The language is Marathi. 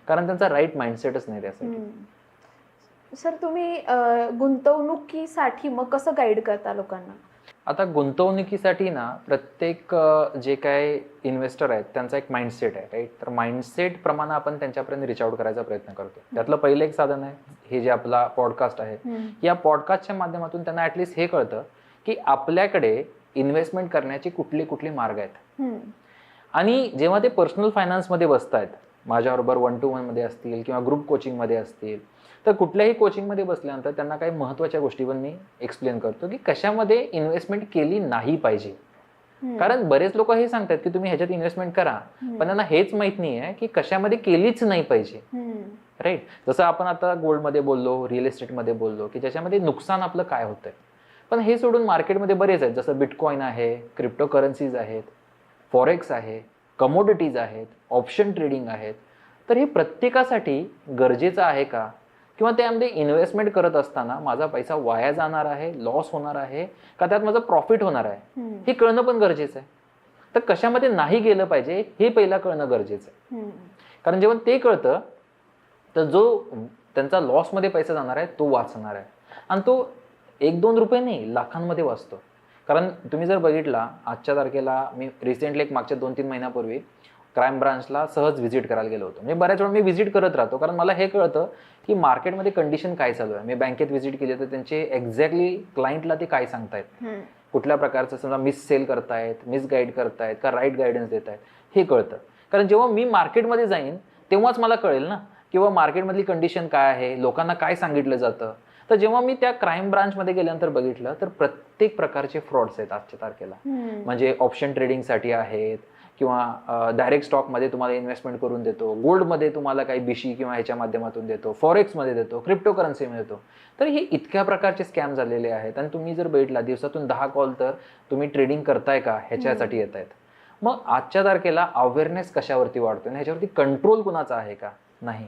कारण त्यांचा राईट माइंडसेटच नाही त्यासाठी. सर तुम्ही गुंतवणुकीसाठी मग कसं गाईड करता लोकांना? आता गुंतवणुकीसाठी ना प्रत्येक जे काय इन्व्हेस्टर आहेत त्यांचा एक माइंडसेट आहे, राईट. तर माइंडसेट प्रमाणे आपण त्यांच्यापर्यंत रिच आउट करायचा प्रयत्न करतो. त्यातलं पहिलं एक साधन आहे हे जे आपला पॉडकास्ट आहे. या पॉडकास्टच्या माध्यमातून त्यांना ॲटलिस्ट हे कळतं की आपल्याकडे इन्व्हेस्टमेंट करण्याचे कुठले कुठले मार्ग आहेत. आणि जेव्हा ते पर्सनल फायनान्समध्ये बसत आहेत, माझ्याबरोबर 1-to-1 मध्ये असतील किंवा ग्रुप कोचिंगमध्ये असतील, तर कुठल्याही कोचिंगमध्ये बसल्यानंतर त्यांना काही महत्त्वाच्या गोष्टी पण मी एक्सप्लेन करतो की कशामध्ये इन्व्हेस्टमेंट केली नाही पाहिजे. कारण बरेच लोक हे सांगतात की तुम्ही ह्याच्यात इन्व्हेस्टमेंट करा, पण त्यांना हेच माहित नाही आहे की कशामध्ये केलीच नाही पाहिजे, राईट. जसं आपण आता गोल्डमध्ये बोललो, रिअल इस्टेटमध्ये बोललो की ज्याच्यामध्ये नुकसान आपलं काय होतंय. पण हे सोडून मार्केटमध्ये बरेच आहेत, जसं बिटकॉइन आहे, क्रिप्टो करन्सीज आहेत, फॉरेक्स आहे, कमोडिटीज आहेत, ऑप्शन ट्रेडिंग आहेत. तर हे प्रत्येकासाठी गरजेचं आहे का, किंवा त्यामध्ये इन्व्हेस्टमेंट करत असताना माझा पैसा वाया जाणार आहे, लॉस होणार आहे का त्यात माझं प्रॉफिट होणार आहे, हे कळणं पण गरजेचं आहे. तर कशामध्ये नाही गेलं पाहिजे हे पहिला कळणं गरजेचं आहे. कारण जेव्हा ते कळतं तर जो त्यांचा लॉसमध्ये पैसा जाणार आहे तो वाचणार आहे, आणि तो 1-2 रुपये नाही, लाखांमध्ये वाचतो. कारण तुम्ही जर बघितला, आजच्या तारखेला मी रिसेंटली एक मागच्या 2-3 महिन्यापूर्वी क्राईम ब्रांचला सहज व्हिजिट करायला गेलो होतो. म्हणजे बऱ्याच वेळा मी व्हिजिट करत राहतो, कारण मला हे कळतं की मार्केटमध्ये कंडिशन काय चालू आहे. मी बँकेत व्हिजिट केली तर त्यांचे एक्झॅक्टली क्लायंटला ते काय सांगतायत, कुठल्या प्रकारचं समजा मिस सेल करतायत, मिस गाईड करतायत का राईट गायडन्स देत आहेत, हे कळतं. कारण जेव्हा मी मार्केटमध्ये जाईन तेव्हाच मला कळेल ना किंवा मार्केटमधली कंडिशन काय आहे, लोकांना काय सांगितलं जातं. तर जेव्हा मी त्या क्राईम ब्रांचमध्ये गेल्यानंतर बघितलं तर प्रत्येक प्रकारचे फ्रॉड्स आहेत आजच्या तारखेला. म्हणजे ऑप्शन ट्रेडिंगसाठी आहेत, किंवा डायरेक्ट स्टॉकमध्ये तुम्हाला इन्व्हेस्टमेंट करून देतो, गोल्डमध्ये तुम्हाला काही बिशी किंवा ह्याच्या माध्यमातून देतो, फॉरेक्समध्ये देतो, क्रिप्टो करन्सीमध्ये देतो. तर हे इतक्या प्रकारचे स्कॅम झालेले आहेत. आणि तुम्ही जर बघितला दिवसातून 10 कॉल तर तुम्ही ट्रेडिंग करताय का ह्याच्यासाठी येत आहेत. मग आजच्या तारखेला अवेअरनेस कशावरती वाढतो आणि ह्याच्यावरती कंट्रोल कुणाचा आहे का, नाही.